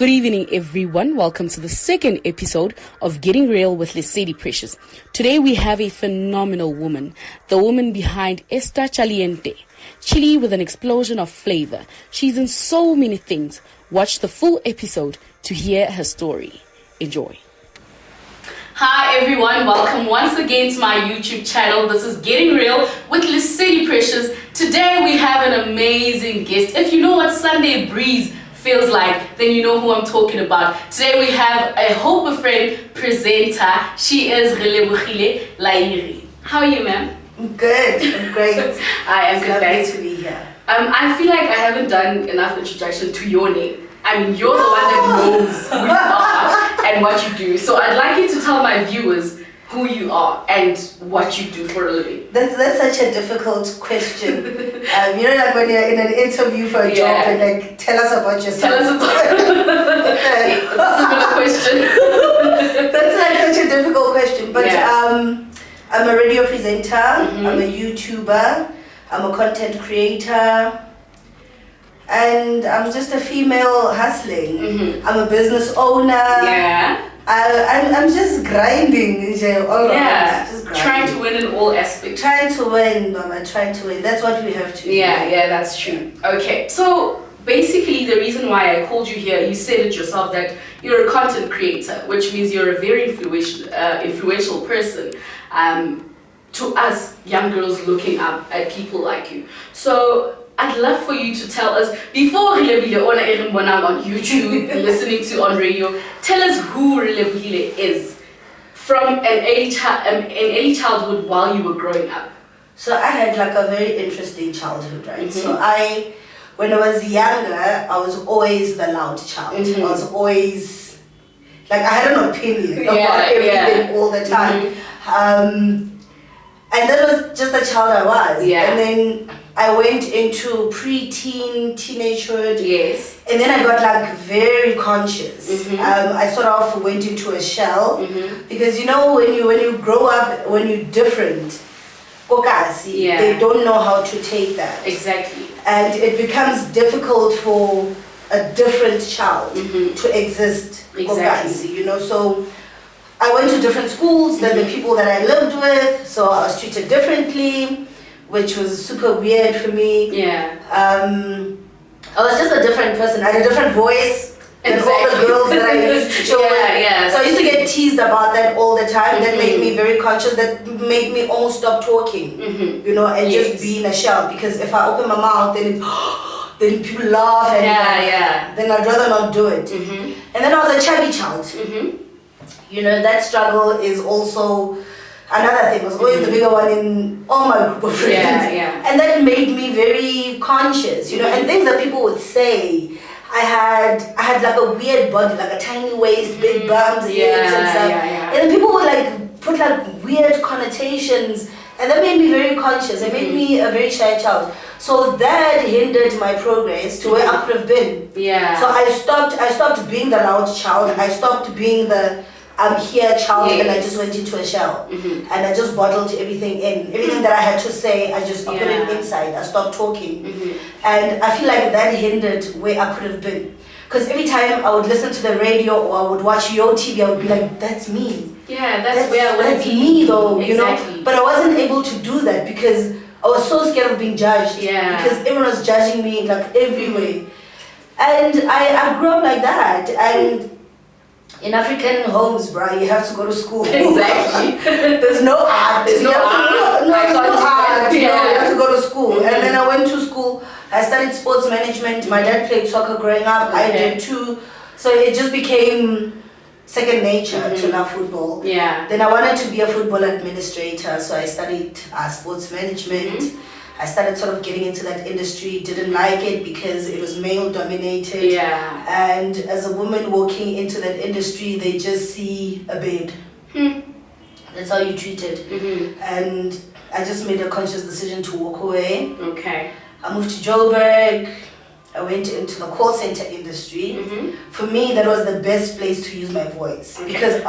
Good evening, everyone. Welcome to the second episode of Getting Real with Lesedi Precious. Today we have a phenomenal woman, the woman behind Esta Chaliente, chili with an explosion of flavor. She's in so many things. Watch the full episode to hear her story. Enjoy. Hi everyone, welcome once again to my YouTube channel. This is Getting Real with Lesedi Precious. Today we have an amazing guest. If you know what Sunday Breeze feels like, then you know who I'm talking about. Today we have a Hope Friend presenter. She is Relebohile Lairi. How are you, ma'am? I'm good. I'm great. I am good. Lovely to be here. I feel like I haven't done enough introduction to your name. I mean, you're the one that knows who you are and what you do. So I'd like you to tell my viewers who you are and what you do for a living. That's such a difficult question. You know, like when you're in an interview for a job and like, tell us about yourself. Tell us about It's a similar question. That's like such a difficult question. But I'm a radio presenter. I'm a YouTuber. I'm a content creator. And I'm just a female hustling. I'm a business owner. Yeah. I'm just grinding, all around. Just grinding. Trying to win in all aspects. Trying to win, Mama, trying to win. That's what we have to do. Yeah, that's true. Okay, so basically the reason why I called you here, you said it yourself that you're a content creator, which means you're a very influential person to us young girls looking up at people like you. So I'd love for you to tell us, before Relebohile on YouTube, listening to on radio, tell us who Relebohile is from an early childhood while you were growing up. So I had like a very interesting childhood, right? So when I was younger, I was always the loud child. I was always, like, I had an opinion about everything all the time. And that was just the child I was. And then I went into pre-teen, teenagehood. Yes. And then I got like very conscious. I sort of went into a shell because you know when you grow up, when you're different, they don't know how to take that. Exactly. And it becomes difficult for a different child to exist. Exactly. You know, so I went to different schools than the people that I lived with, so I was treated differently, which was super weird for me. I was just a different person. I had a different voice than all the girls that I used to chill with. So I used to get teased about that all the time. That made me very conscious. That made me almost stop talking, you know, and just be in a shell. Because if I open my mouth, then then people laugh and then I'd rather not do it. And then I was a chubby child. You know, that struggle is also another thing. I was always the bigger one in all my group of friends. And that made me very conscious, you know, and things that people would say. I had like a weird body, like a tiny waist, big bums, hips and stuff. And then people would like put like weird connotations, and that made me very conscious. It made me a very shy child. So that hindered my progress to where I could have been. So I stopped being the loud child. I stopped being the I'm here child, and I just went into a shell. And I just bottled everything in. Everything that I had to say, I put it inside. I stopped talking. And I feel like that hindered where I could have been. Because every time I would listen to the radio or I would watch Yo TV, I would be like, that's me. That's where I want to be. That's me though, exactly. You know. But I wasn't able to do that because I was so scared of being judged. Because everyone was judging me like every way. And I grew up like that. And in African homes, bro, you have to go to school. Exactly. There's no art. There's no art. You have to go to school. And then I went to school. I studied sports management. My dad played soccer growing up. I did too. So it just became second nature to love football. Then I wanted to be a football administrator. So I studied sports management. I started sort of getting into that industry, didn't like it because it was male dominated. And as a woman walking into that industry, they just see a bed. That's how you treat it. And I just made a conscious decision to walk away. I moved to Joburg. I went into the call center industry. For me, that was the best place to use my voice because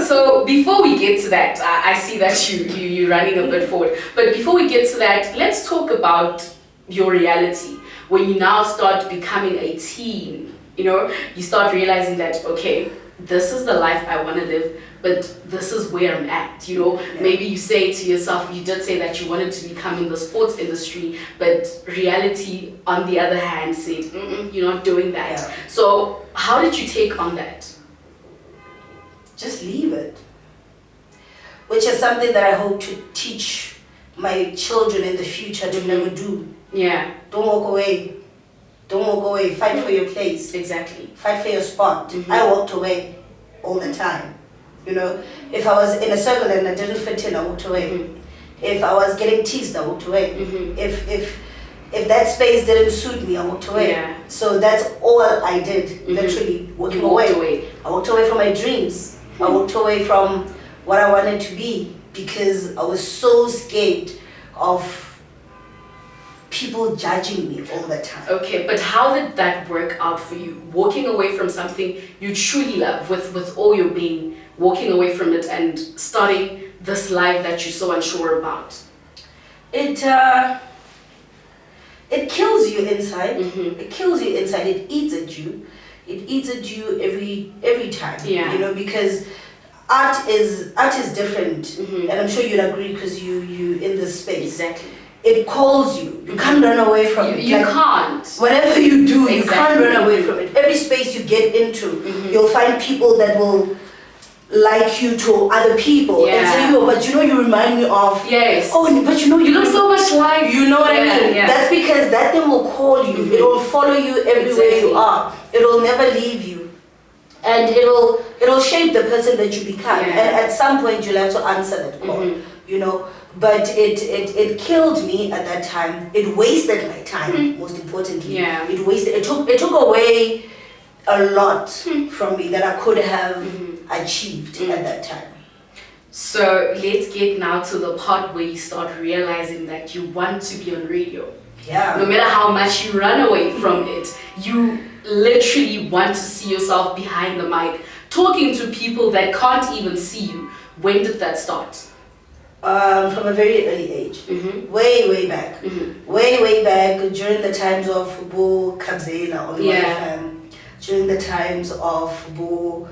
So before we get to that, I see that you're running a bit forward. But before we get to that, let's talk about your reality when you now start becoming a teen. You know, you start realizing that, okay, this is the life I want to live, but this is where I'm at, you know. Maybe you say to yourself, you did say that you wanted to become in the sports industry, but reality, on the other hand, said, you're not doing that. Yeah. So how did you take on that? Just leave it. Which is something that I hope to teach my children in the future to never do. Yeah. Don't walk away. Don't walk away. Fight for your place. Exactly. Fight for your spot. I walked away all the time. You know, if I was in a circle and I didn't fit in, I walked away. If I was getting teased, I walked away. If that space didn't suit me, I walked away. Yeah. So that's all I did, literally walking away. I walked away from my dreams. I walked away from what I wanted to be because I was so scared of people judging me all the time. Okay, but how did that work out for you? Walking away from something you truly love with all your being, walking away from it and starting this life that you're so unsure about. It kills you inside. It kills you inside. It eats at you. It eats at you every time. Yeah. You know, because art is different, and I'm sure you'd agree because you in this space. Exactly. It calls you. You can't run away from it. You can't. Whatever you do, you can't run away from it. Every space you get into, you'll find people that will like you to other people and say, "Oh, but you know, you remind me of." Yes. Oh, but you know, you look so much like. You know what I mean? Yeah. That's because that thing will call you. It will follow you everywhere you are. It will never leave you, and it'll shape the person that you become. And at some point, you'll have to answer that call. You know. But it killed me at that time. It wasted my time, most importantly. Yeah. It took away a lot from me that I could have achieved at that time. So let's get now to the part where you start realizing that you want to be on radio. Yeah. No matter how much you run away from it, you literally want to see yourself behind the mic, talking to people that can't even see you. When did that start? From a very early age, way back, way back during the times of Bo Kabzela on YFM, during the times of Bo,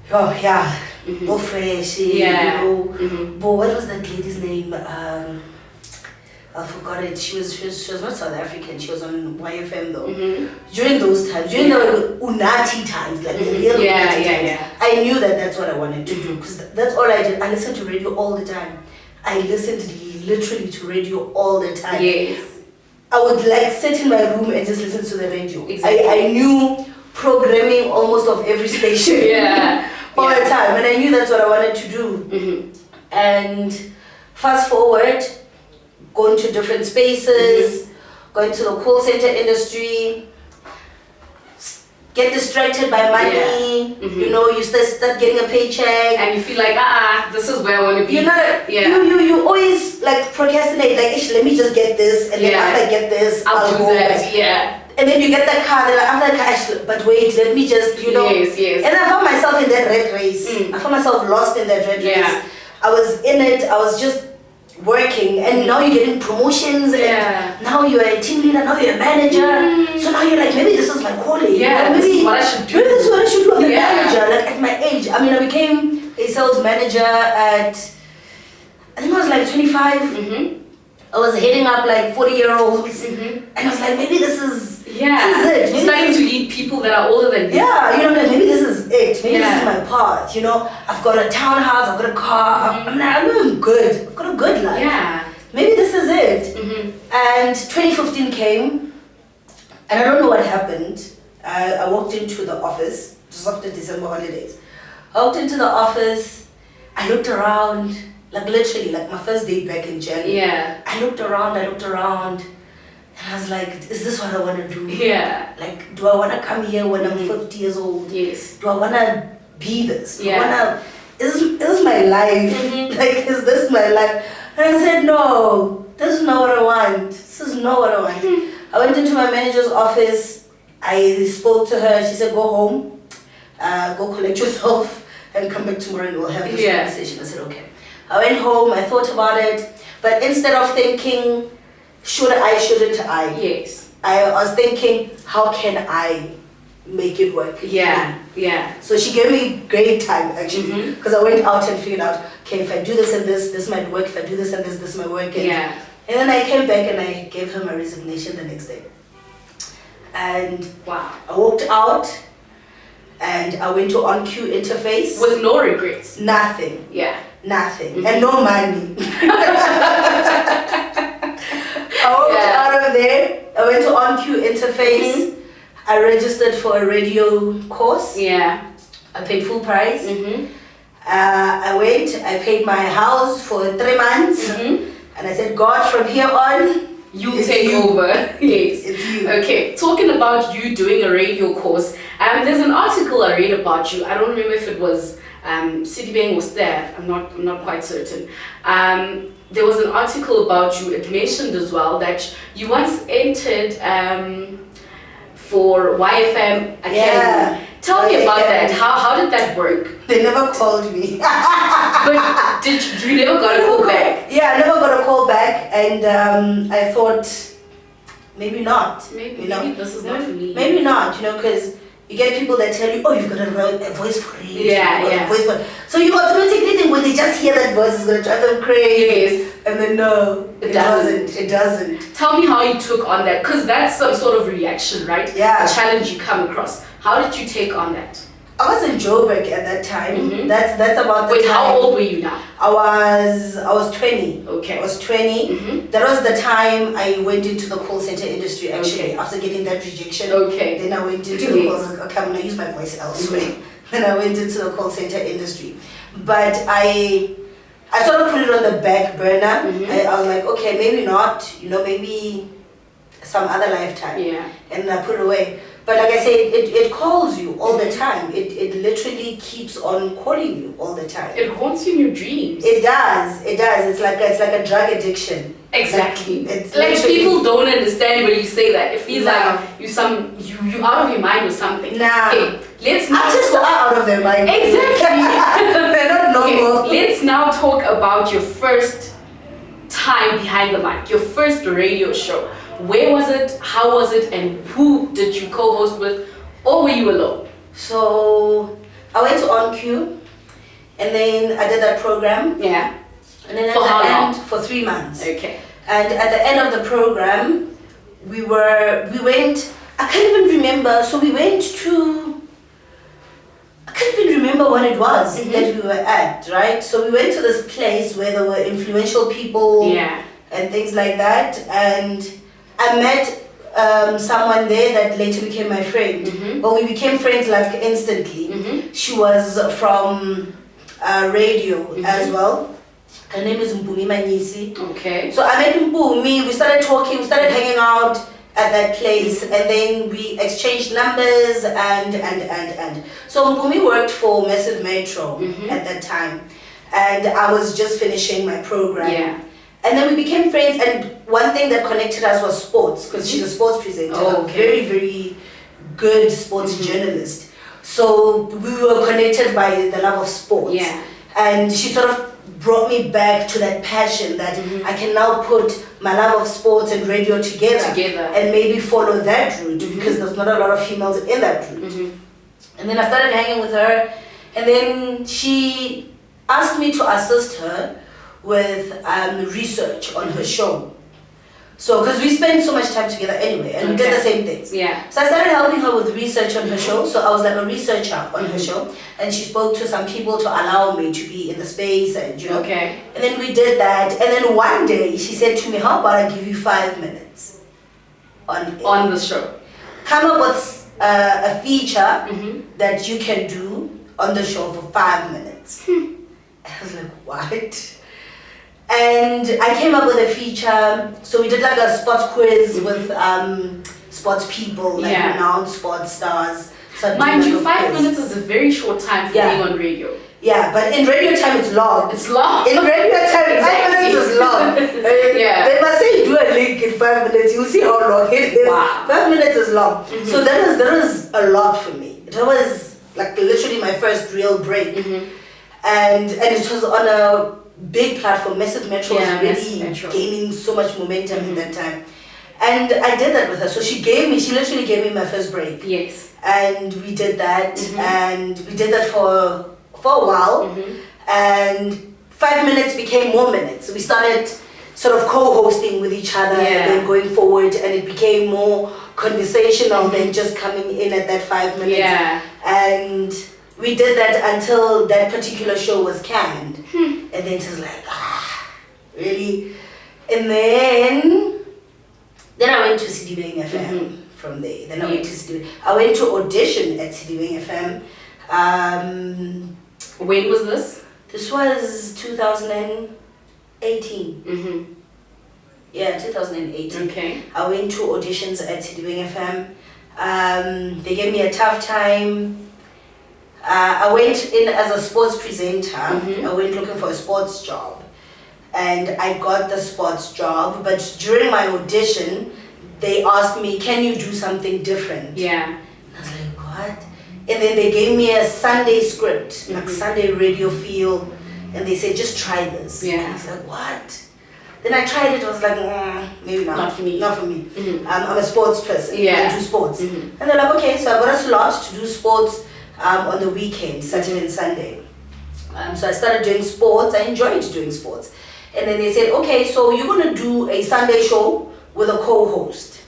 Bo Fresh, you know, Bo, what was that lady's name? I forgot it. She was not South African. She was on YFM though. During those times, during the Unati times, like the real Unati times, I knew that that's what I wanted to do because that's all I did. I listened to radio all the time. I listened literally to radio all the time. Yes. I would like sit in my room and just listen to the radio. Exactly. I knew programming almost of every station. All the time, and I knew that's what I wanted to do. And fast forward. Going to different spaces, going to the call center industry, get distracted by money, you know, you start getting a paycheck. And you feel like, this is where I want to be. You know, you always like procrastinate, like, let me just get this, and then after I get this, I'll do go that, back. And then you get that car, then like, after the car, but wait, let me just, you know. Yes. And I found myself in that red race. I found myself lost in that red race. I was in it, I was just working, and now you're getting promotions, and now you're a team leader, now you're a manager, so now you're like, maybe this is my calling, maybe this is what I should do. Maybe this is what I should do. I'm a manager, like at my age. I mean, I became a sales manager at, I think I was like 25. I was heading up like 40-year-olds, and I was like, maybe this is it. You're starting to lead people that are older than you. Yeah, you know, like, maybe this is it. Maybe this is my path. You know, I've got a townhouse, I've got a car. I'm doing good. I've got a good life. Yeah. Maybe this is it. And 2015 came, and I don't know what happened. I walked into the office just after December holidays. I walked into the office. I looked around, like literally, like my first day back in January. I looked around, and I was like, is this what I want to do? Like, do I want to come here when I'm 50 years old? Yes. Do I want to be this? Do I wanna, is this my life? Like, is this my life? And I said, no, this is not what I want. This is not what I want. I went into my manager's office. I spoke to her. She said, go home, go collect yourself, and come back tomorrow and we'll have this conversation. I said, okay. I went home, I thought about it, but instead of thinking, should I, shouldn't I? Yes. I was thinking, how can I make it work. Yeah. So she gave me great time actually, because I went out and figured out, okay, if I do this and this might work. If I do this and this might work. And then I came back and I gave her my resignation the next day. And wow, I walked out and I went to On-Q Interface. With no regrets? Nothing. Yeah. Nothing. And no money. I walked out of there. I went to On-Q Interface. I registered for a radio course. Yeah. I paid full price. I went, I paid my house for 3 months. And I said, God, from here on, you take over. Yes. It's you. Okay, talking about you doing a radio course, there's an article I read about you. I don't remember if it was Citibank or Star. I'm not quite certain. There was an article about you. It mentioned as well that you once entered for YFM Academy. Yeah. Tell me about that. How did that work? They never called me. But you never got a call back? Yeah, I never got a call back, and I thought maybe not. Maybe this is not for me. Maybe not, because you get people that tell you, oh, you've got a voice for radio. Yeah. A voice for... So you automatically think when they just hear that voice, it's going to drive them crazy. Yes. And then no, it doesn't. It doesn't. Tell me how you took on that, because that's some sort of reaction, right? Yeah. A challenge you come across. How did you take on that? I was in Joburg at that time. That's about the Wait, time. how old were you now? I was 20. Okay. I was 20. That was the time I went into the call center industry actually. After getting that rejection. Okay. Then I went into the call center. Okay, I'm gonna use my voice elsewhere. Then I went into the call center industry. But I sort of put it on the back burner. I was like, okay, maybe not, maybe some other lifetime. Yeah. And I put it away. But like I said, it calls you all the time. It literally keeps on calling you all the time. It haunts you in your dreams. It does. It's like a drug addiction. Exactly. It's like literally... people don't understand when you say that. It feels like you out of your mind or something. Nah. Okay, let's now artists are out of their mind. Exactly. They're not normal. Okay, let's now talk about your first time behind the mic, your first radio show. Where was it? How was it? And who did you co-host with? Or were you alone? So I went to On-Q, and then I did that program. Yeah. And then for how long? For 3 months. Okay. And at the end of the program, we went. I can't even remember. So we went to. I can't even remember what it was that we were at. Right. So we went to this place where there were influential people. Yeah. And things like that, and I met someone there that later became my friend. But we became friends like instantly. She was from radio as well. Her name is Mpumi Manyisi. Okay. So I met Mpumi, we started talking, we started hanging out at that place, and then we exchanged numbers and. So Mpumi worked for Massive Metro at that time, and I was just finishing my program. Yeah. And then we became friends, and one thing that connected us was sports, because she's a sports presenter, a very, very good sports journalist. So we were connected by the love of sports. Yeah. And she sort of brought me back to that passion that I can now put my love of sports and radio together. And maybe follow that route, because there's not a lot of females in that route. And then I started hanging with her, and then she asked me to assist her with research on her show. So, because we spent so much time together anyway, and we did the same things. Yeah. So I started helping her with research on her show. So I was like a researcher on her show, and she spoke to some people to allow me to be in the space, and Okay. And then we did that, and then one day she said to me, "How about I give you 5 minutes on the show? Come up with a feature that you can do on the show for 5 minutes." I was like, what? And I came up with a feature. So we did like a sports quiz with sports people, like renowned sports stars. So mind you, 5 minutes is a very short time for being on radio. Yeah, but in radio time it's long. It's long. In radio time, 5 minutes is long. They must say do a link in 5 minutes. You'll see how long it is. Wow. 5 minutes is long. So that was a lot for me. That was like literally my first real break. And it was on a big platform. Massive Metro was really gaining so much momentum in that time. And I did that with her. So she literally gave me my first break. Yes. and we did that, and we did that for a while, and 5 minutes became more minutes. We started sort of co-hosting with each other and then going forward, and it became more conversational than just coming in at that 5 minutes. Yeah. And we did that until that particular show was canned. And then it was like, really? And then I went to Sidibeng FM from there. Then I went to Sidibeng. I went to audition at Sidibeng FM. When was this? This was 2018. Yeah, 2018. Okay. I went to auditions at Sidibeng FM. They gave me a tough time. I went in as a sports presenter. I went looking for a sports job, and I got the sports job. But during my audition, they asked me, "Can you do something different?" Yeah. And I was like, "What?" And then they gave me a Sunday script, like Sunday radio feel, and they said, "Just try this." Yeah. And I was like, "What?" Then I tried it. I was like, maybe not. Not for me. Not for me. I'm a sports person. Yeah. I do sports. And they're like, okay, so I got a slot to do sports on the weekend, Saturday and Sunday. So I started doing sports. I enjoyed doing sports. And then they said, okay, so you're going to do a Sunday show with a co-host.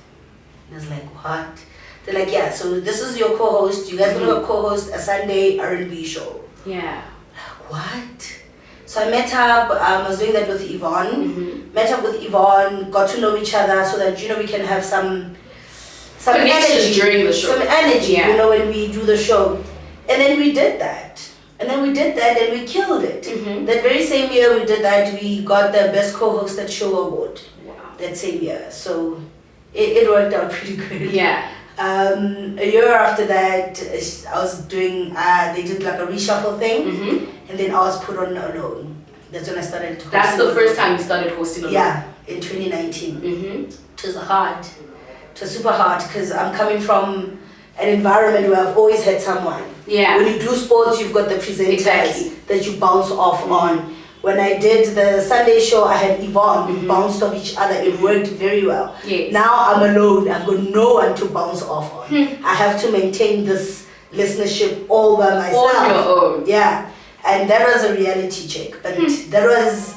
And I was like, what? They're like, yeah, so this is your co-host. You guys going to co-host a Sunday R&B show. Yeah. What? So I met up, I was doing that with Yvonne, met up with Yvonne, got to know each other so that, we can have some energy during the show. Some energy, when we do the show. And then we did that. And we killed it. That very same year we did that, we got the Best Co-Hosted Show Award. Wow. That same year. So it worked out pretty good. Yeah. A year after that, I was doing, they did like a reshuffle thing, and then I was put on alone. That's when I started hosting. That's the first time you started hosting alone? Yeah, in 2019. It was hard. It was super hard because I'm coming from an environment where I've always had someone. Yeah. When you do sports, you've got the presenters that you bounce off on. When I did the Sunday show, I had Yvonne. We bounced off each other. It worked very well. Yes. Now I'm alone. I've got no one to bounce off on. I have to maintain this listenership all by myself. On your own. Yeah. And that was a reality check. But that was,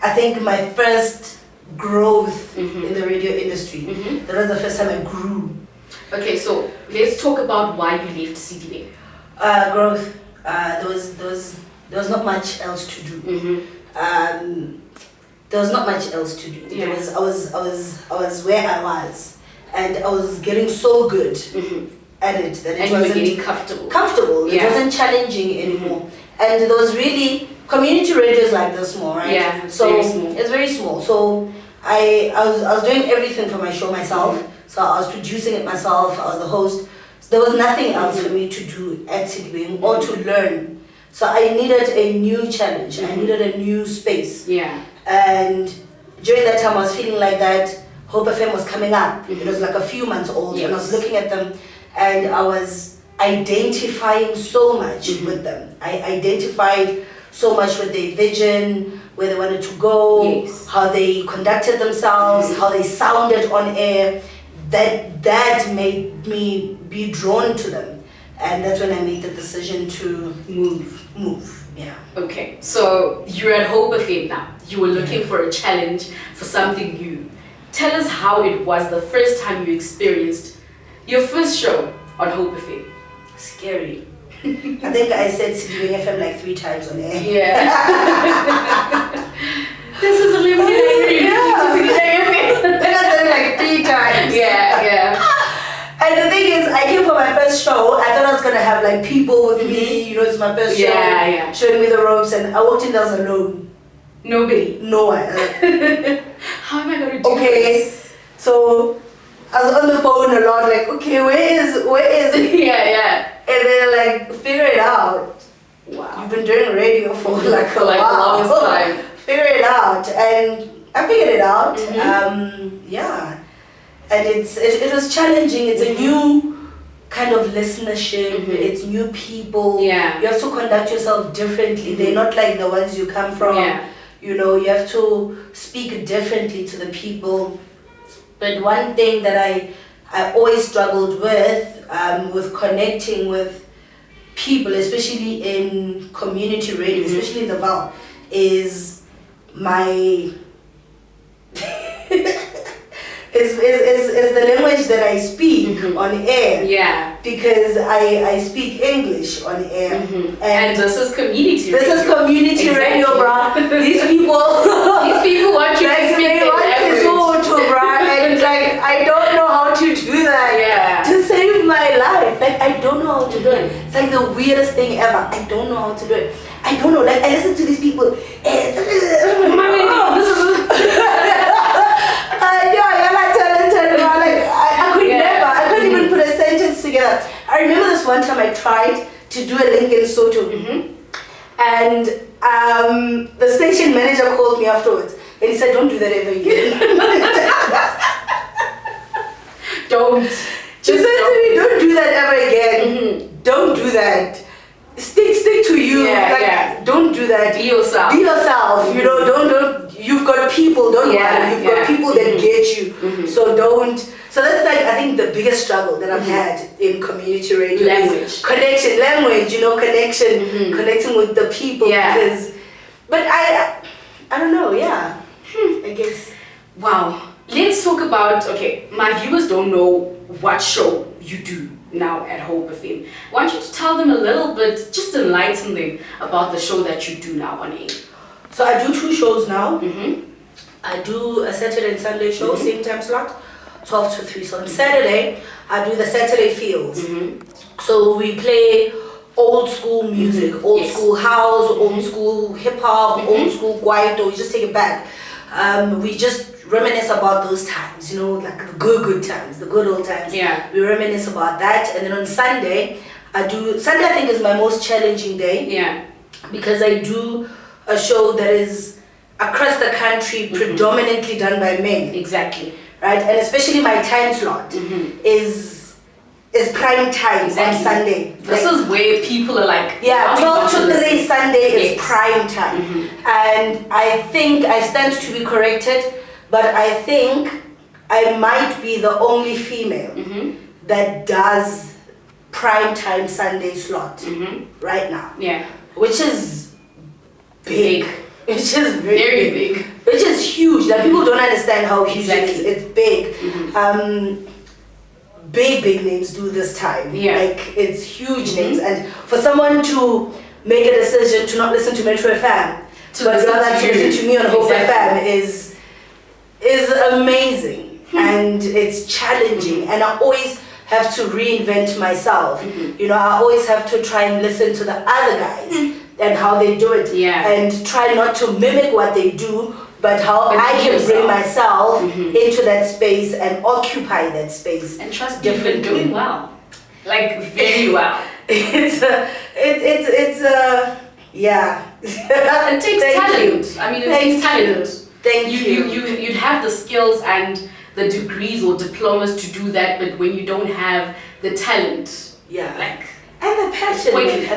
I think, my first growth in the radio industry. That was the first time I grew. Okay, so let's talk about why you left Sidibeng. Growth. There was not much else to do. There was not much else to do. Yeah. I was where I was, and I was getting so good at it that it and you were wasn't getting comfortable. It wasn't challenging anymore. And there was really community radios like this small, right? Yeah, so very small. it's very small. So I was doing everything for my show myself. So I was producing it myself. I was the host. So there was nothing else for me to do at Sidibeng or to learn. So I needed a new challenge. I needed a new space. Yeah. And during that time, I was feeling like that Hope FM was coming up. It was like a few months old, and I was looking at them, and I was identifying so much with them. I identified so much with their vision, where they wanted to go, how they conducted themselves, how they sounded on air. That made me be drawn to them. And that's when I made the decision to move. Yeah. Okay, so you're at Hope FM now. You were looking for a challenge, for something new. Tell us how it was the first time you experienced your first show on Hope FM. Scary. I think I said Sidibeng FM like 3 times on air. Yeah. This is a living I said it like 3 times. Yeah. And the thing is, I came for my first show. I thought I was gonna have like people with me. It's my first show. Yeah. Showing me the ropes, and I walked in there, I was alone. Nobody. No one. How am I gonna do this? So I was on the phone a lot, like, okay, where is? Yeah. And then like figure it out. Wow. You've been doing radio for like a the longest time. Figure it out, and I figured it out. And it was challenging. It's a new kind of listenership. It's new people. Yeah. You have to conduct yourself differently. They're not like the ones you come from. Yeah. You have to speak differently to the people. But one thing that I always struggled with connecting with people, especially in community radio, especially in the Val, is my is the language that I speak on air. Yeah. Because I speak English on air. And this is community radio. This is community radio, bro. These people want you to speak their language. And like, I don't know how to do that. Yeah. To save my life. Like, I don't know how to do it. It's like the weirdest thing ever. I don't know how to do it. I don't know. Like, I listen to these people. I couldn't even put a sentence together. I remember this one time I tried to do a link in Soto, and the station manager called me afterwards and he said, "Don't do that ever again." Don't. She said to me, "Don't do that ever again. Don't do that. Stick to you. Don't do that. Be yourself. Be yourself. You know, don't. You've got people. Don't worry. You've got people that get you. So don't." So that's like, I think, the biggest struggle that I've had in community radio. Language. Language, connection, connecting with the people. Because, but I don't know, I guess. Wow. Let's talk about, my viewers don't know what show you do now at Hope FM. I want you to tell them a little bit, just enlighten them about the show that you do now on air. So I do 2 shows now. I do a Saturday and Sunday show, same time slot, 12 to 3. So on Saturday, I do the Saturday Fields. So we play old school music, old school house, old school hip hop, old school kwaito. We just take it back. We just reminisce about those times, like the good times, the good old times. Yeah. We reminisce about that. And then on Sunday, Sunday I think is my most challenging day. Yeah. Because I do a show that is across the country, predominantly done by men. Exactly. Right? And especially my time slot is prime time on Sunday. This is where people are like... 12 to 3 Sunday is prime time. And I think, I stand to be corrected, but I think I might be the only female that does prime time Sunday slot right now. Yeah. Which is big. Which is very big. Which is huge. Like, people don't understand how huge it is. It's big. Big names do this time. Like, it's huge names. And for someone to make a decision to not listen to Metro FM, but rather to listen to me on Hope FM is amazing. And it's challenging. And I always have to reinvent myself. I always have to try and listen to the other guys and how they do it. And try not to mimic what they do, but how I can bring myself into that space and occupy that space. And trust me, you've been doing well. Like, very well. It takes talent. I mean, it takes talent. Thank you. You'd have the skills and the degrees or diplomas to do that, but when you don't have the talent, and the passion.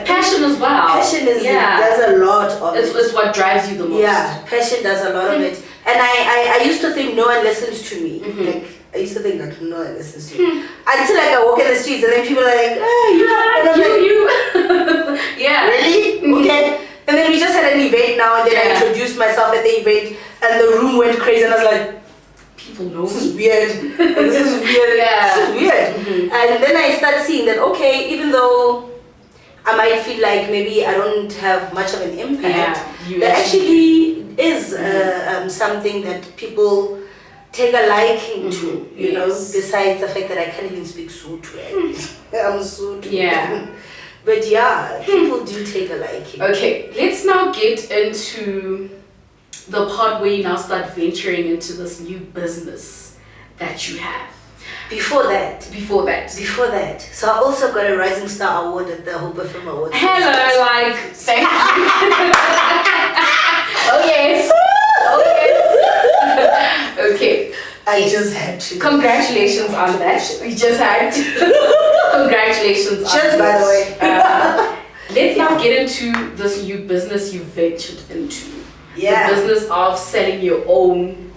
Passion as well. Passion does a lot of it. It's what drives you the most. Yeah, passion does a lot of it. And I used to think no one listens to me. Like, I used to think like no one listens to me. Until like I walk in the streets and then people are like, you. Yeah. Really? Okay. And then we just had an event now, and then I introduced myself at the event and the room went crazy and I was like, people know this is weird. This is weird. This is weird. And then I start seeing that, okay, even though I might feel like maybe I don't have much of an impact, there actually is something that people take a liking to, you know, besides the fact that I can't even speak Sotho. I'm Sotho. Yeah. But people do take a liking. Okay, let's now get into the part where you now start venturing into this new business that you have. Before that. So I also got a Rising Star Award at the Hope FM Awards. Hello, like, thank you. Oh yes. Okay. I just had to. Congratulations on that. We just had to. Congratulations on that. Just by the way. Let's now get into this new business you ventured into. Yeah. The business of selling your own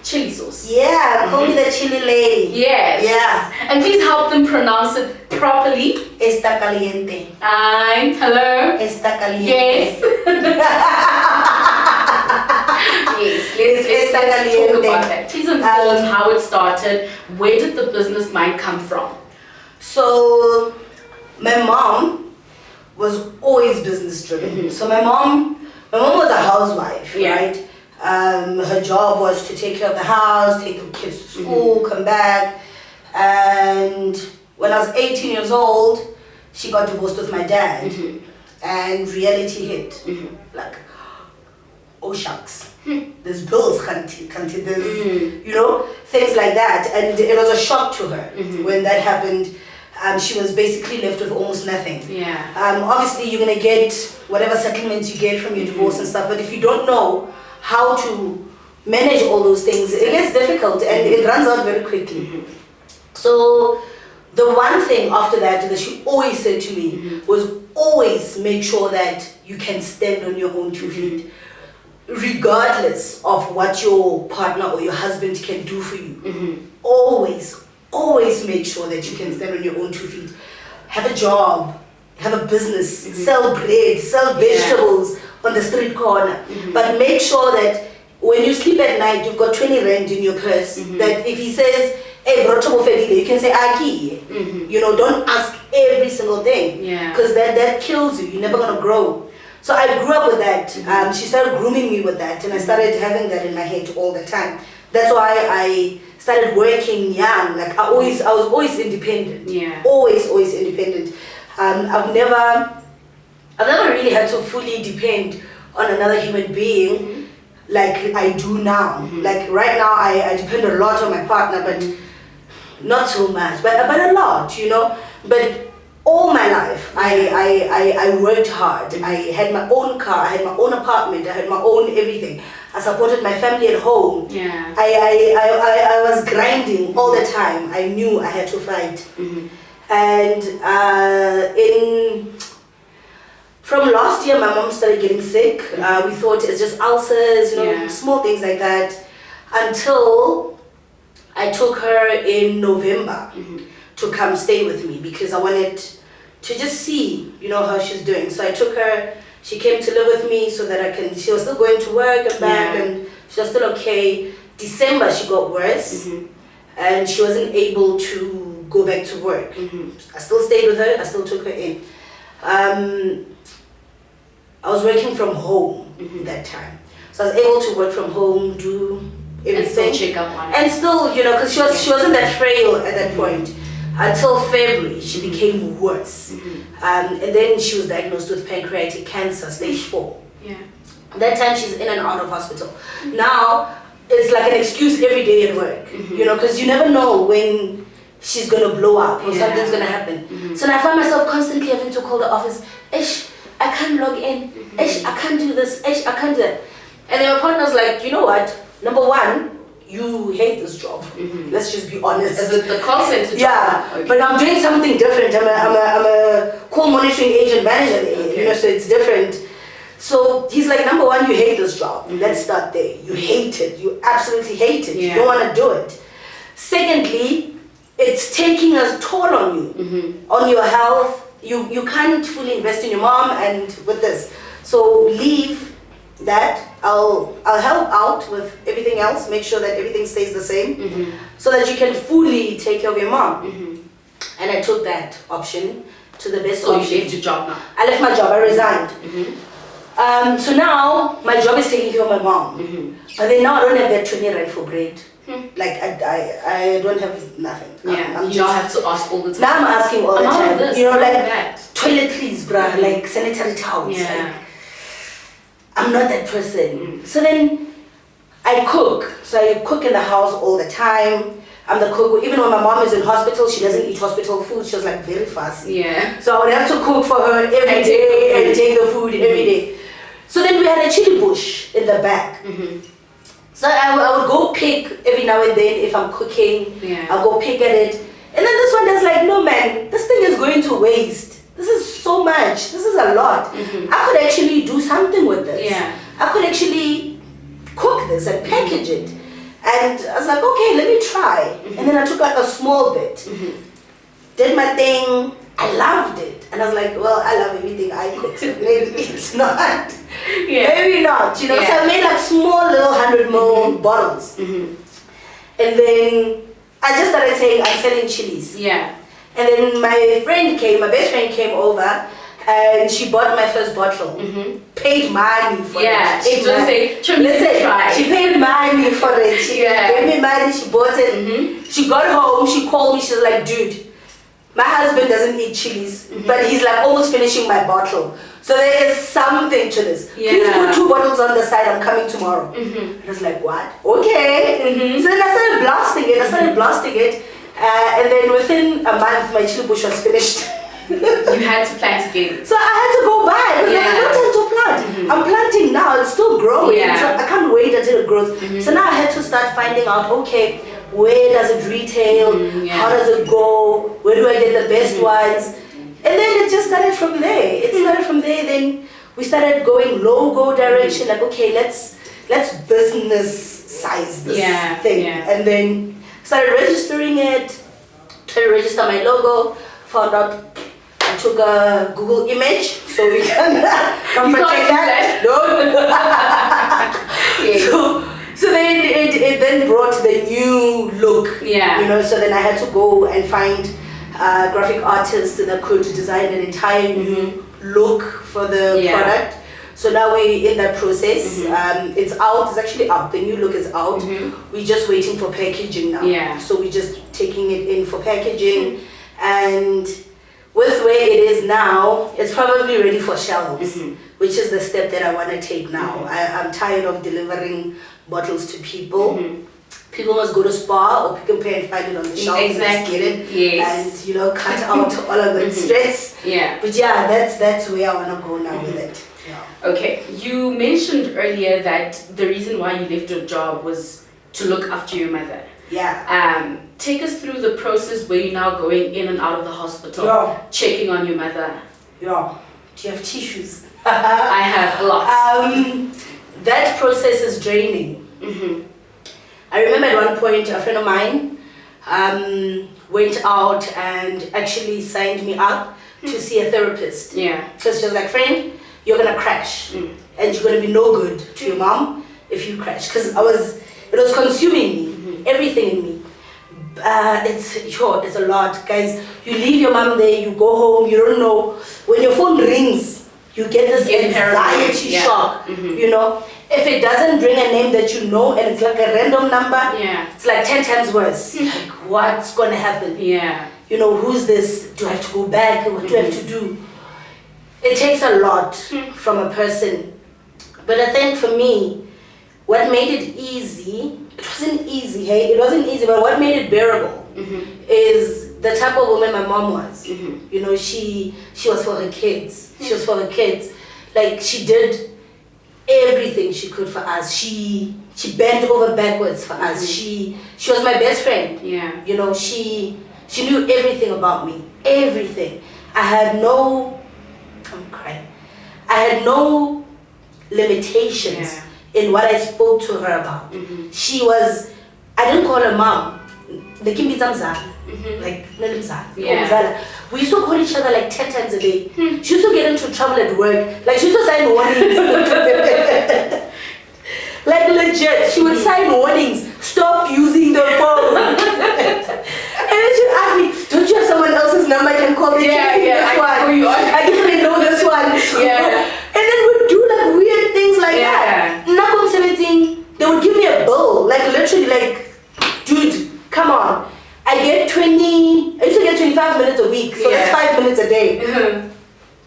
chili sauce. Yeah, call me the chili lady. Yes. Yeah. And please help them pronounce it properly. Está caliente. Hello. Está caliente. Yes. Yes, let's talk about that. Please unfold how it started. Where did the business mind come from? So, my mom was always business driven. So my mom was a housewife, right? Her job was to take care of the house, take the kids to school, come back. And when I was 18 years old, she got divorced with my dad, and reality hit. Like, oh shucks, there's bills, there's, things like that. And it was a shock to her when that happened. She was basically left with almost nothing. Obviously, you're going to get whatever settlements you get from your divorce and stuff, but if you don't know how to manage all those things, it gets difficult and it runs out very quickly. So the one thing after that she always said to me was always make sure that you can stand on your own 2 feet, regardless of what your partner or your husband can do for you. Always make sure that you can stand on your own 2 feet. Have a job, have a business, sell bread, sell vegetables on the street corner. But make sure that when you sleep at night, you've got 20 rand in your purse. That if he says, hey, you can say, Aki. Don't ask every single thing. Because that kills you. You're never going to grow. So I grew up with that. She started grooming me with that. And I started having that in my head all the time. That's why I started working young. Like I was always independent. Always independent. I've never really had to fully depend on another human being like I do now. Like right now, I depend a lot on my partner, but not so much, but a lot, But all my life, I worked hard. I had my own car, I had my own apartment, I had my own everything. I supported my family at home. I was grinding all the time. I knew I had to fight. And from last year, my mom started getting sick. We thought it's just ulcers, small things like that. Until I took her in November to come stay with me because I wanted to just see, how she's doing. So I took her. She came to live with me so that she was still going to work and back, and she was still okay. December, she got worse, and she wasn't able to go back to work. I still stayed with her. I still took her in. I was working from home that time. So I was able to work from home, do everything. And still check up on her. And still, because she wasn't that frail at that point. Until February, she became worse. And then she was diagnosed with pancreatic cancer, stage 4. That time she's in and out of hospital. Now, it's like an excuse every day at work, because you never know when she's going to blow up or something's going to happen. So now I find myself constantly having to call the office, Ish, I can't log in. Ish, I can't do this. Ish, I can't do that. And then my partner's like, you know what? Number one, you hate this job. Let's just be honest. Is it the call center job? But I'm doing something different. I'm a call monitoring agent manager there, so it's different. So he's like, number one, you hate this job. Let's start there. You hate it. You absolutely hate it. You don't want to do it. Secondly, it's taking a toll on you, on your health. You can't fully invest in your mom and with this. So leave that. I'll help out with everything else, make sure that everything stays the same, so that you can fully take care of your mom. And I took that option to the best option. So you left your job now? I left my job, I resigned. So now my job is taking care of my mom. But then now I don't have that 20 rand for bread. Like I don't have nothing. You don't have to ask all the time. Now I'm asking all the time. This, like toiletries, bruh, like sanitary towels. Like, I'm not that person. So then I cook. So I cook in the house all the time. I'm the cook. Even when my mom is in hospital, she doesn't eat hospital food. She was like very fussy. So I would have to cook for her every day and take the food every day. So then we had a chili bush in the back. So I would go pick every now and then if I'm cooking. I'll go pick at it. And then this one is like, no man, this thing is going to waste. This is so much. This is a lot. I could actually do something with this. I could actually cook this and package it. And I was like, okay, let me try. And then I took like a small bit, did my thing. I loved it, and I was like, well, I love everything I cook, so maybe it's not. Maybe not, you know. So I made like small little 100 ml bottles, and then I just started saying I'm selling chilies. Yeah. And then my best friend came over, and she bought my first bottle. Paid money for it. She just say, she paid money for it. She gave me money. She bought it. She got home. She called me. She was like, dude, my husband doesn't eat chilies, but he's like almost finishing my bottle. So there is something to this. Please put 2 bottles on the side. I'm coming tomorrow. And I was like, what? Okay. So then I started blasting it. And then within a month, my chili bush was finished. You had to plant again. So I had to go buy. Because I had no time to plant. I'm planting now. It's still growing. So I can't wait until it grows. So now I had to start finding out, okay, where does it retail? How does it go? Where do I get the best ones? And then it just started from there. Then we started going logo direction. Like, okay, let's business size this thing. And then started registering it. Tried to register my logo. Found out I took a Google image so we can protect that. No. So then it then brought the new look. You know, so then I had to go and find graphic artists that could design an entire new look for the product. So now we're in that process. It's out. It's actually out. The new look is out. We're just waiting for packaging now. So we're just taking it in for packaging, and with where it is now, it's probably ready for shelves, which is the step that I want to take now. I'm tired of delivering bottles to people. People must go to Spar or Pick n Pay and find it on the shelf. Exactly. And get it. And, you know, cut out all of the stress. But yeah, that's where I want to go now with it. Okay, you mentioned earlier that the reason why you left your job was to look after your mother. Take us through the process where you're now going in and out of the hospital, checking on your mother. Do you have tissues? I have a lot. That process is draining. I remember at one point a friend of mine went out and actually signed me up to see a therapist. So she was like, friend, you're gonna crash, and you're gonna be no good to your mom if you crash. Because it was consuming me, everything in me. It's a lot, guys. You leave your mom there, you go home, you don't know. When your phone rings, you get this anxiety shock, you know. If it doesn't bring a name that you know and it's like a random number, it's like 10 times worse. Like, what's gonna happen? You know, who's this? Do I have to go back? What do I have to do? It takes a lot from a person. But I think for me, what made it easy, it wasn't easy, hey? It wasn't easy, but what made it bearable is the type of woman my mom was. You know, she was for her kids. She was for her kids. Like, she did everything she could for us. She bent over backwards for us. She was my best friend. You know, she knew everything about me. Everything. I'm crying. I had no limitations in what I spoke to her about. I didn't call her mom. Like, we used to call each other like 10 times a day. She used to get into trouble at work. Like, she used to sign warnings. Like, legit, she would sign warnings. Stop using the phone. And then she'd ask me, don't you have someone else's number I can call? This one. I didn't know this one. And then we'd do like weird things like that. Nakom 17, they would give me a bill. Like, literally, like, dude, come on. I used to get 25 minutes a week, so that's 5 minutes a day.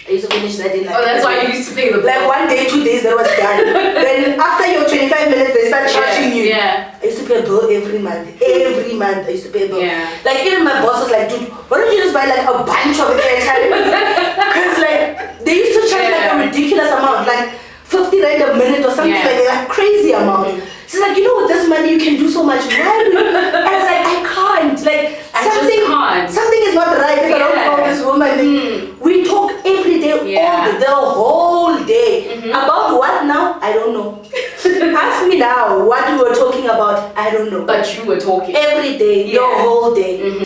I used to finish that in like... that's why you used to pay the bill. Like 1 day, 2 days, that was done. Then after your 25 minutes, they start charging you. I used to pay a bill every month. Every month, I used to pay a bill. Like, even my boss was like, dude, why don't you just buy like a bunch of it? Because like, they used to charge like a ridiculous amount, like 50 rand a minute or something like crazy amount. She's like, you know, with this money you can do so much. Why? And I was like, I can't. Like, something is not right if I don't call this woman. We talk every day, the whole day. About what now? I don't know. Ask me now. now what we were talking about, I don't know. But you were talking. Every day, your whole day. Mm-hmm.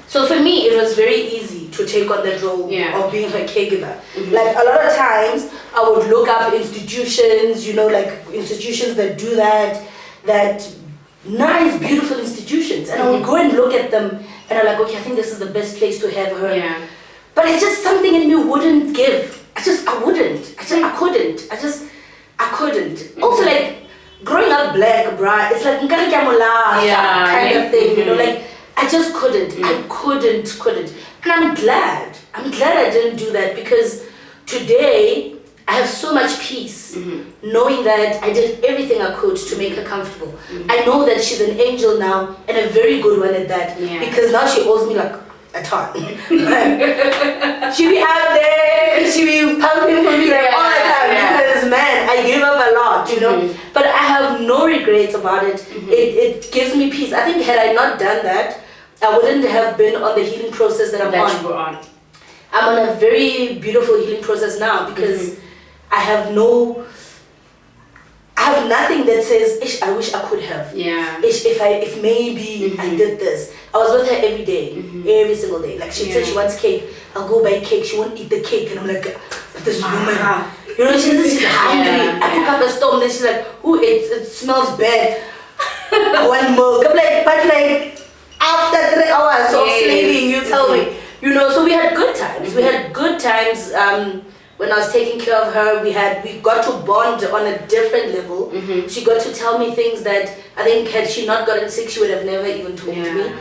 So for me, it was very easy to take on that role of being her caregiver. Mm-hmm. Like a lot of times, I would look up institutions, like institutions that do that nice, beautiful institutions. And I would go and look at them and I'm like, okay, I think this is the best place to have her. Yeah. But it's just something in me wouldn't give. I couldn't. I couldn't. Mm-hmm. Also, like, growing up black, bruh, it's like, kind of thing, like, I just couldn't. I couldn't. And I'm glad I didn't do that, because today I have so much peace knowing that I did everything I could to make her comfortable. I know that she's an angel now, and a very good one at that, because now she owes me like a ton. She be out there, she be pumping for me like all the time, because man, I give up a lot, But I have no regrets about it. It gives me peace. I think had I not done that, I wouldn't have been on the healing process that I'm on. You were on. I'm on a very beautiful healing process now, because I have nothing that says, Ish, I wish I could have. Yeah. Ish, if maybe I did this. I was with her every day, every single day. Like, she said she wants cake, I'll go buy cake. She won't eat the cake, and I'm like, this woman. She's hungry. I cook up a stove, and then she's like, who ate? It smells bad. One milk. I'm like, but like, after 3 hours of slaving, you tell me. So we had good times. We had good times. When I was taking care of her, we got to bond on a different level. She got to tell me things that I think had she not gotten sick, she would have never even told me.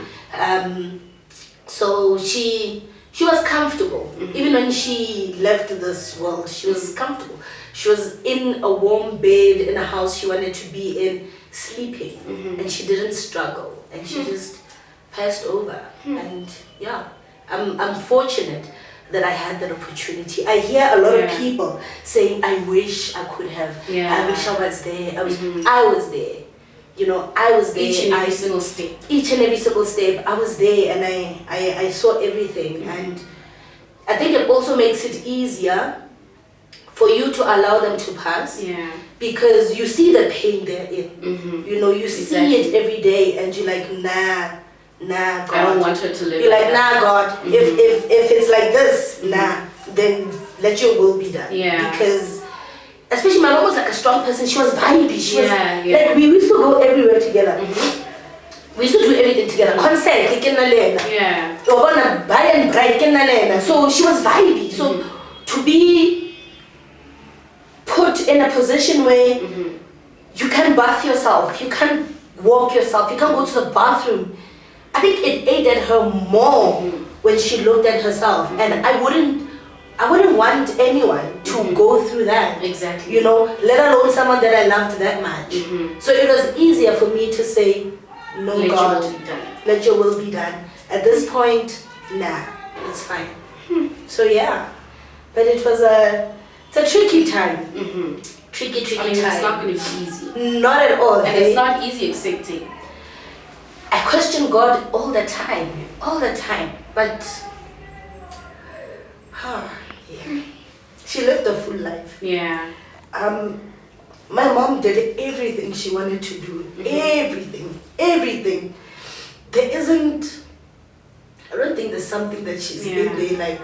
So she was comfortable. Even when she left this world, she was comfortable. She was in a warm bed in a house she wanted to be in, sleeping, and she didn't struggle, and she just passed over. And I'm fortunate that I had that opportunity. I hear a lot of people saying, I wish I could have. I wish I was there. I was there. I was there. Each and every single step. Each and every single step. I was there, and I saw everything. And I think it also makes it easier for you to allow them to pass. Because you see the pain they're in. You see it every day, and you're like, nah, God. I don't want her to live. You're like, nah, God. If it's like this, then let your will be done. Because, especially my mom was like a strong person. She was vibey. She was like, we used to go everywhere together. We used to do everything together. Concert, buy and bride, so she was vibey. So to be put in a position where you can't bath yourself, you can't walk yourself, you can't go to the bathroom, I think it aided her more when she looked at herself. And I wouldn't want anyone to go through that. Exactly. Let alone someone that I loved that much. So it was easier for me to say, no, let God, your will be done. Let your will be done. At this point, nah, it's fine. So but it was it's a tricky time. Tricky time. It's not going to be easy. Not at all. And it's not easy accepting. I question God all the time, but she lived a full life. My mom did everything she wanted to do, everything. There isn't, I don't think there's something that she's in there like,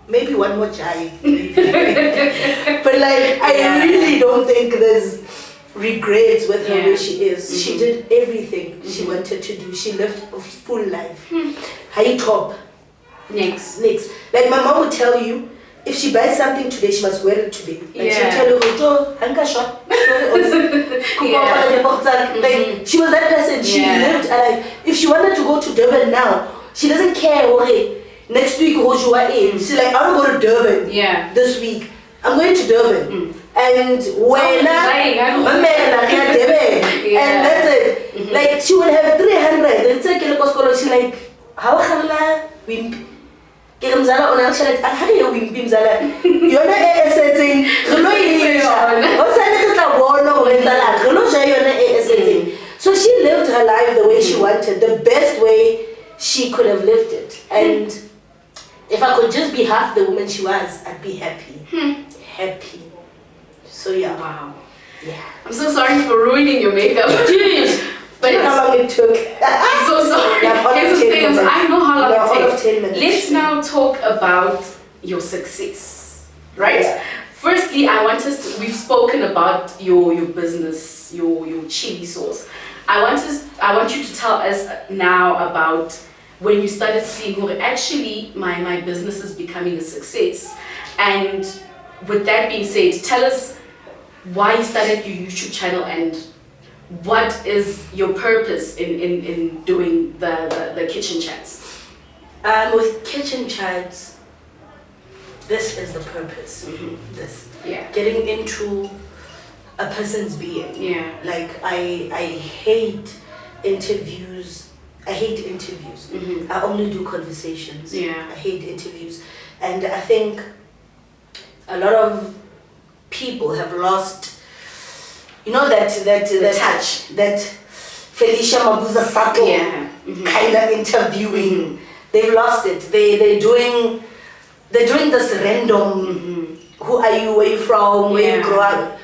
maybe one more child. But like, I really don't think there's regrets with her where she is. She did everything she wanted to do. She lived a full life. High top. Next. Like my mom would tell you, if she buys something today, she must wear it today. Like she'll tell you, Hanka shop. Like she was that person. She lived a life. If she wanted to go to Durban now, she doesn't care. Okay, next week she's like, I want to go to Durban. This week. I'm going to Durban. And when and that's it. Like she would have 300. It's like she's like, how wimp? Mzala ona actually how do you wimp mzala? Yona setting. So she lived her life the way she wanted, the best way she could have lived it. And if I could just be half the woman she was, I'd be happy. Happy. So Wow. Yeah. I'm so sorry for ruining your makeup. But how long it took? I'm so sorry. I know how long it takes. 10 minutes. Let's now talk about your success, right? Yeah. Firstly, we've spoken about your business, your chili sauce. I want you to tell us now about when you started seeing, actually my business is becoming a success. And with that being said, tell us why you started your YouTube channel and what is your purpose in doing the kitchen chats? With kitchen chats, this is the purpose. Getting into a person's being. Yeah. Like I hate interviews. I only do conversations. Yeah. I hate interviews, and I think a lot of people have lost. You know that touch, that Felicia Mabuza Sato kind of interviewing. They've lost it. They're doing this random. Who are you? Where you from? Where you grew up?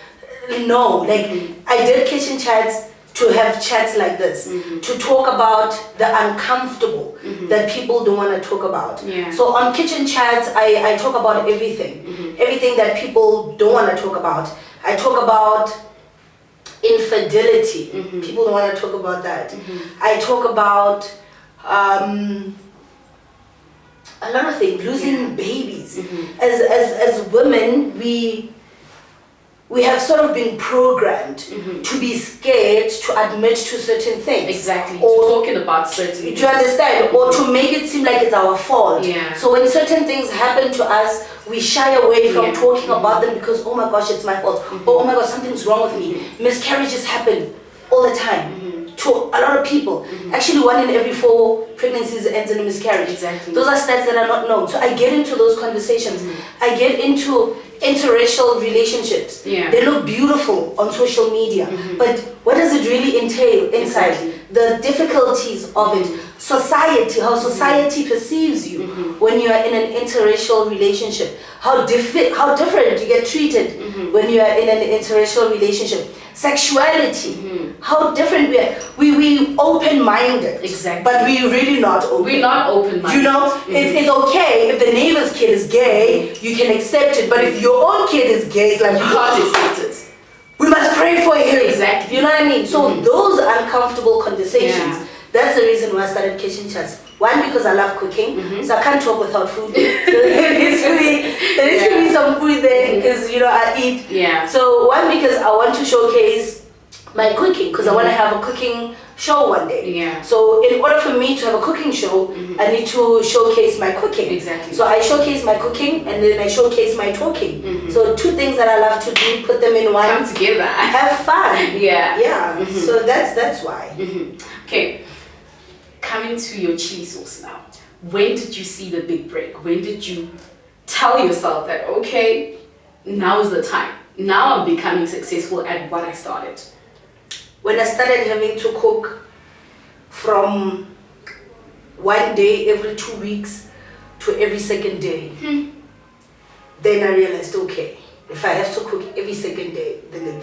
No, like I did kitchen chats to have chats like this, to talk about the uncomfortable that people don't want to talk about. Yeah. So on kitchen chats, I talk about everything, everything that people don't want to talk about. I talk about infidelity. People don't want to talk about that. I talk about a lot of things, losing babies. As women, we have sort of been programmed to be scared to admit to certain things. Exactly. Or talking about certain things. Do you understand? Or to make it seem like it's our fault. Yeah. So when certain things happen to us, we shy away from talking about them because, oh my gosh, it's my fault. Oh my gosh, something's wrong with me. Miscarriages happen all the time. To a lot of people. Actually, 1 in every 4 pregnancies ends in a miscarriage. Exactly. Those are stats that are not known. So I get into those conversations. I get into interracial relationships. Yeah. They look beautiful on social media, but what does it really entail inside? Exactly. The difficulties of it, society, how society perceives you when you are in an interracial relationship, how different you get treated when you are in an interracial relationship, sexuality, how different we open-minded, exactly, but we're really not open. We're not open-minded. You know, it's okay if the neighbor's kid is gay, you can accept it, but if your own kid is gay, it's like you can't accept it. We must pray for him. Exactly. You know what I mean? So those uncomfortable conversations, that's the reason why I started kitchen chats. One, because I love cooking, so I can't talk without food. So there needs to be some food there because, you know, I eat. Yeah. So one, because I want to showcase my cooking because I want to have a cooking show one day. Yeah. So in order for me to have a cooking show, I need to showcase my cooking. Exactly. So I showcase my cooking and then I showcase my talking. So 2 things that I love to do, put them in one. Come together. Have fun. Yeah. Yeah. So that's why. Okay. Coming to your chili sauce now. When did you see the big break? When did you tell yourself that, okay, now is the time. Now I'm becoming successful at what I started? When I started having to cook from 1 day every 2 weeks to every second day, then I realized, okay, if I have to cook every second day, then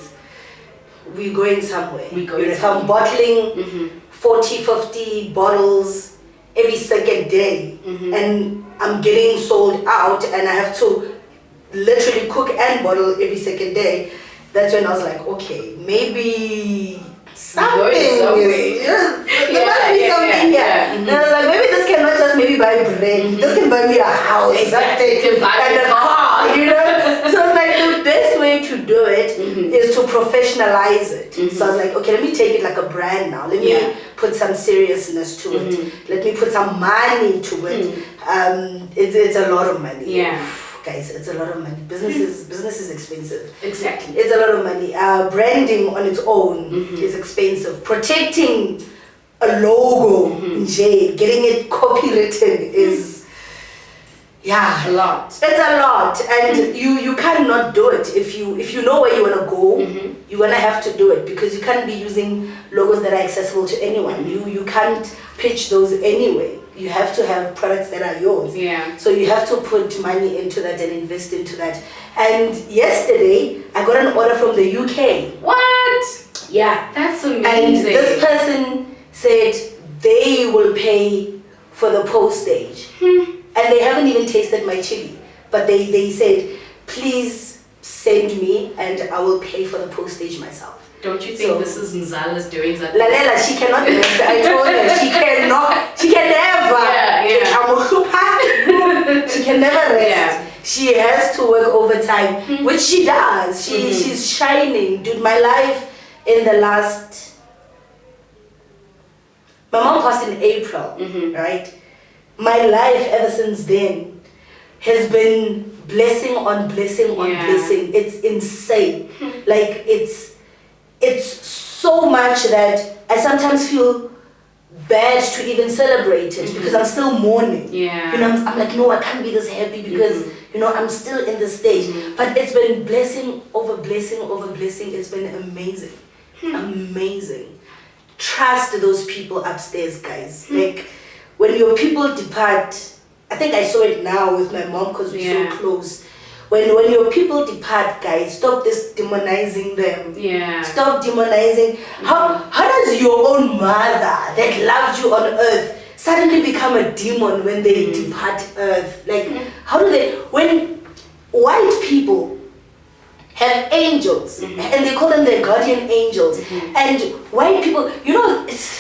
we're going somewhere. If I'm bottling 40, 50 bottles every second day and I'm getting sold out and I have to literally cook and bottle every second day, that's when I was like, okay, maybe something is, there must be something here. And I was like, maybe this cannot just maybe buy bread. This can buy me a house. Exactly. And a car, you know? So it's like the best way to do it is to professionalize it. So I was like, okay, let me take it like a brand now. Let me put some seriousness to it. Let me put some money to it. It's a lot of money. Yeah. Guys, it's a lot of money. Business is expensive. Exactly. It's a lot of money. Branding on its own is expensive. Protecting a logo, getting it copywritten is a lot. It's a lot, and you cannot do it if you know where you wanna go. You're gonna have to do it because you can't be using logos that are accessible to anyone. You can't pitch those anyway. you have to have products that are yours. Yeah. So you have to put money into that and invest into that. And yesterday, I got an order from the UK. What? Yeah. That's amazing. And this person said they will pay for the postage. And they haven't even tasted my chili. But they said, please send me and I will pay for the postage myself. Don't you think this is Mzala's doing that? Lalela, she cannot rest. I told her she can never. She can never rest. Yeah. She has to work overtime, which she does. She's shining. Dude, my life in the last... My mom passed in April, right? My life ever since then has been blessing on blessing on blessing. It's insane. Like, it's so much that I sometimes feel bad to even celebrate it because I'm still mourning. Yeah. You know, I'm like, no, I can't be this happy because, you know, I'm still in this stage. But it's been blessing over blessing over blessing. It's been amazing. Amazing. Trust those people upstairs, guys. Like, when your people depart, I think I saw it now with my mom because we're so close. When your people depart, guys, stop this demonizing them. Yeah. Stop demonizing. How does your own mother that loved you on earth suddenly become a demon when they depart earth? Like, how do they... When white people have angels, and they call them their guardian angels, and white people... You know, this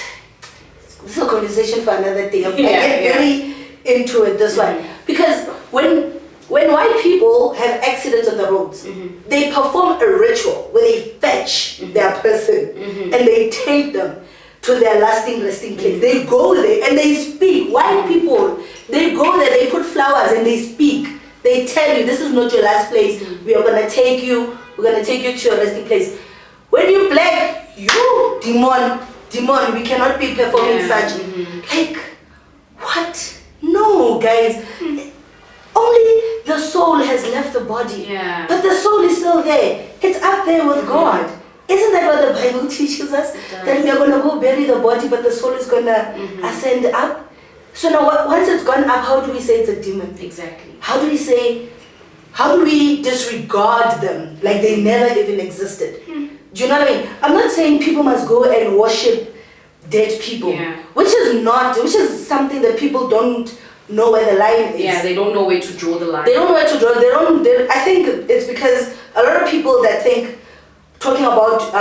is a conversation for another day. I get very into it, this one. Because when white people have accidents on the roads, they perform a ritual where they fetch their person and they take them to their lasting resting place. They go there and they speak. White people, they go there, they put flowers and they speak. They tell you, this is not your last place. We are going to take you, we're going to take you to your resting place. When you black, you demon, we cannot be performing such. Like, what? No, guys. Only the soul has left the body. Yeah. But the soul is still there. It's up there with God. Isn't that what the Bible teaches us? That we are going to go bury the body, but the soul is going to ascend up. So now, once it's gone up, how do we say it's a demon? Exactly. How do we disregard them like they never even existed? Do you know what I mean? I'm not saying people must go and worship dead people, which is something that people don't know where the line is. Yeah, they don't know where to draw the line. They don't know where to draw. I think it's because a lot of people that think talking about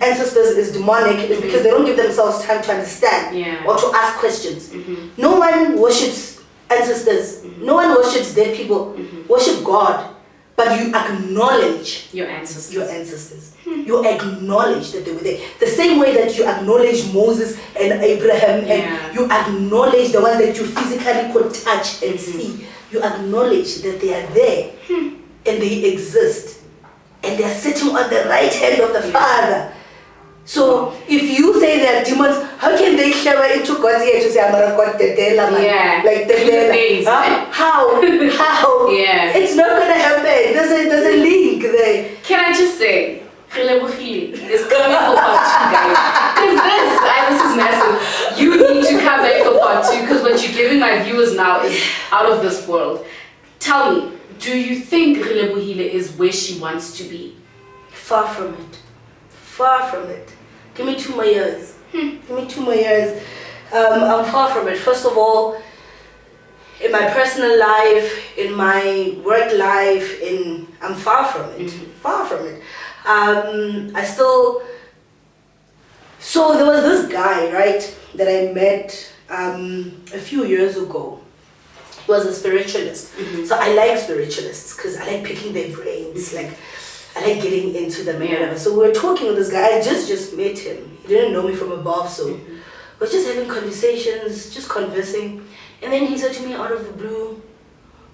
ancestors is demonic is because they don't give themselves time to understand or to ask questions. No one worships ancestors. No one worships dead people. Worship God. But you acknowledge your ancestors. You acknowledge that they were there. The same way that you acknowledge Moses and Abraham and you acknowledge the ones that you physically could touch and see. You acknowledge that they are there and they exist. And they are sitting on the right hand of the Father. So if you say they are demons, how can they shower into God's ear to say, I'm a God, like How? Yeah. It's not going to happen. There's a link there. Can I just say, Relebohile is coming for part 2, guys. Because this is massive. You need to come back for part 2 because what you're giving my viewers now is out of this world. Tell me, do you think Relebohile is where she wants to be? Far from it. Far from it. Give me 2 more years. Give me 2 more years. I'm far from it. First of all, in my personal life, in my work life, I'm far from it. Far from it. So there was this guy, right, that I met a few years ago. He was a spiritualist. So I like spiritualists because I like picking their brains. Like, I like getting into them and whatever. So we were talking with this guy. I just met him. He didn't know me from above, so we're just having conversations, just conversing. And then he said to me out of the blue,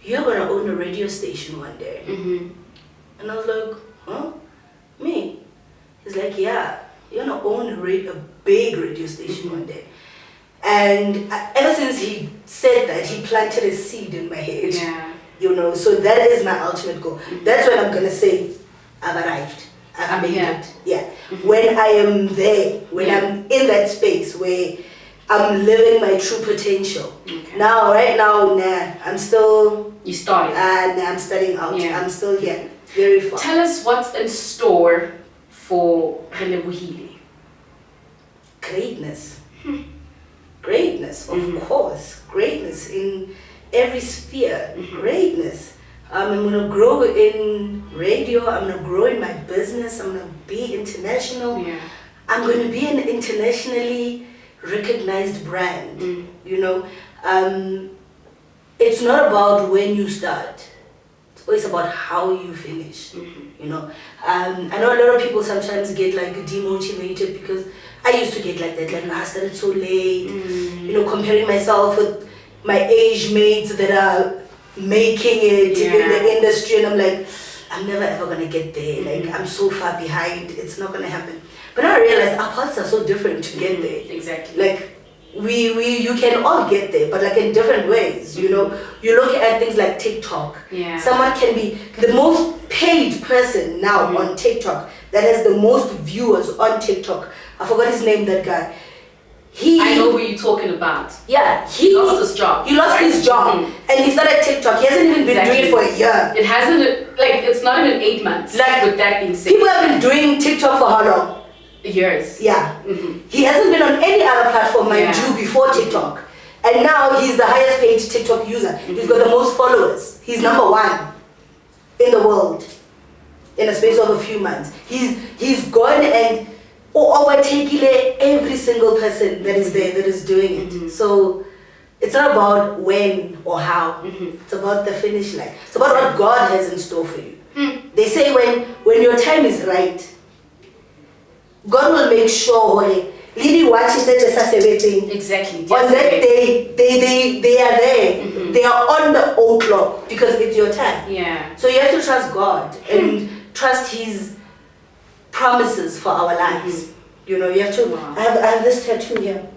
you're going to own a radio station one day. And I was like, huh? Me? He's like, yeah, you're going to own a big radio station one day. And ever since he said that, he planted a seed in my head. You know, so that is my ultimate goal. That's when I'm going to say, I've arrived. I've made it. Yeah. When I am there, when I'm in that space where I'm living my true potential. Okay. Now, right now, nah, I'm still... You started. Nah, I'm studying out. Yeah. I'm still here. Very far. Tell us what's in store for Relebohile. Greatness. Greatness, of course. Greatness in every sphere. Greatness. I'm going to grow in radio. I'm going to grow in my business. I'm going to be international. Yeah. I'm going to be an internationally recognized brand. You know, it's not about when you start. It's always about how you finish. You know, I know a lot of people sometimes get like demotivated because I used to get like that. Like, I started so late. You know, comparing myself with my age mates that are making it in the industry, and I'm like, I'm never ever gonna get there. Like, I'm so far behind. It's not gonna happen. But now I realized our paths are so different to get there. Exactly. Like, you can all get there, but like in different ways. You know, you look at things like TikTok. Yeah. Someone can be the most paid person now on TikTok that has the most viewers on TikTok. I forgot his name. That guy. I know who you're talking about. Yeah, he lost his job. He lost his job, and he started TikTok. He hasn't even been doing it for a year. It hasn't, like, it's not even 8 months. Like, with that being said, people have been doing TikTok for how long? Years. Yeah. He hasn't been on any other platform, mind you, before TikTok. And now he's the highest paid TikTok user. He's got the most followers. He's number 1 in the world in a space of a few months. He's gone and overtaking every single person that is there that is doing it. So it's not about when or how. It's about the finish line. It's about what God has in store for you. They say when your time is right, God will make sure Lily watches everything. Exactly. On that day, they are there. They are on the old clock because it's your time. Yeah. So you have to trust God and trust His promises for our lives. You know, you have to. I have this tattoo here,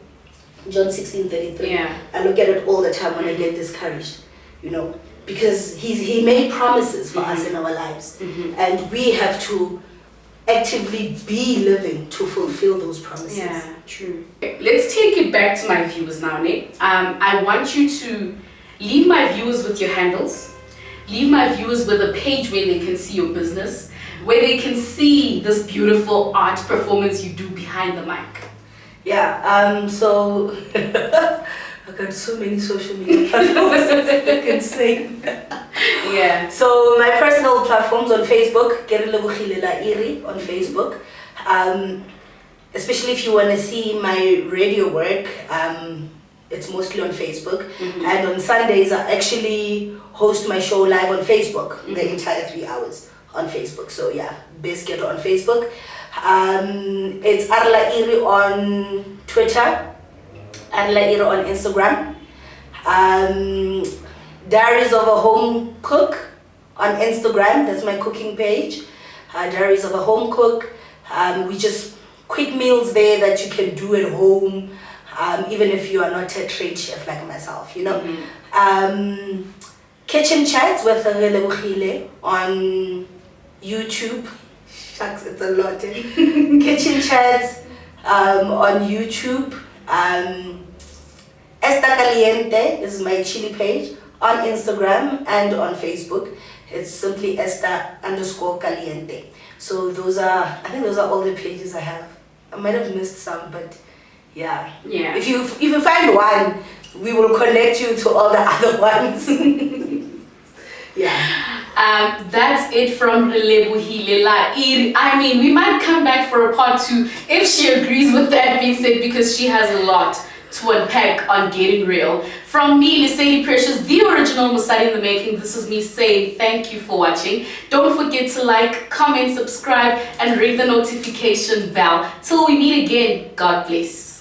John 16:33. Yeah. I look at it all the time when I get discouraged. You know, because He made promises for us in our lives, and we have to actively be living to fulfill those promises. Yeah, true. Let's take it back to my viewers now, Nick. I want you to leave my viewers with your handles. Leave my viewers with a page where they can see your business, where they can see this beautiful art performance you do behind the mic. Yeah, so I've got so many social media platforms, it's insane. Yeah. So my personal platforms on Facebook, Relebohile Lairi on Facebook. Especially if you want to see my radio work, it's mostly on Facebook. And on Sundays, I actually host my show live on Facebook, the entire 3 hours on Facebook. So yeah, best get on Facebook. It's Arlairi on Twitter, Arlairi on Instagram. Diaries of a Home Cook on Instagram, that's my cooking page. Diaries of a Home Cook. We just quick meals there that you can do at home, even if you are not a trained chef like myself, you know. Kitchen Chats with Relebohile on YouTube. Shucks, it's a lot. Kitchen Chats on YouTube. Esta Caliente is my chili page on Instagram and on Facebook. It's simply Esta_Caliente. So I think those are all the pages I have. I might have missed some, but yeah. Yeah. If you find one, we will connect you to all the other ones. Yeah. That's it from Relebohile Lairi. I mean, we might come back for a part 2 if she agrees with that being said, because she has a lot to unpack on Getting Real. From me, Lesedi Precious, the original Musadi in the making, this is me saying thank you for watching. Don't forget to like, comment, subscribe, and ring the notification bell. Till we meet again, God bless.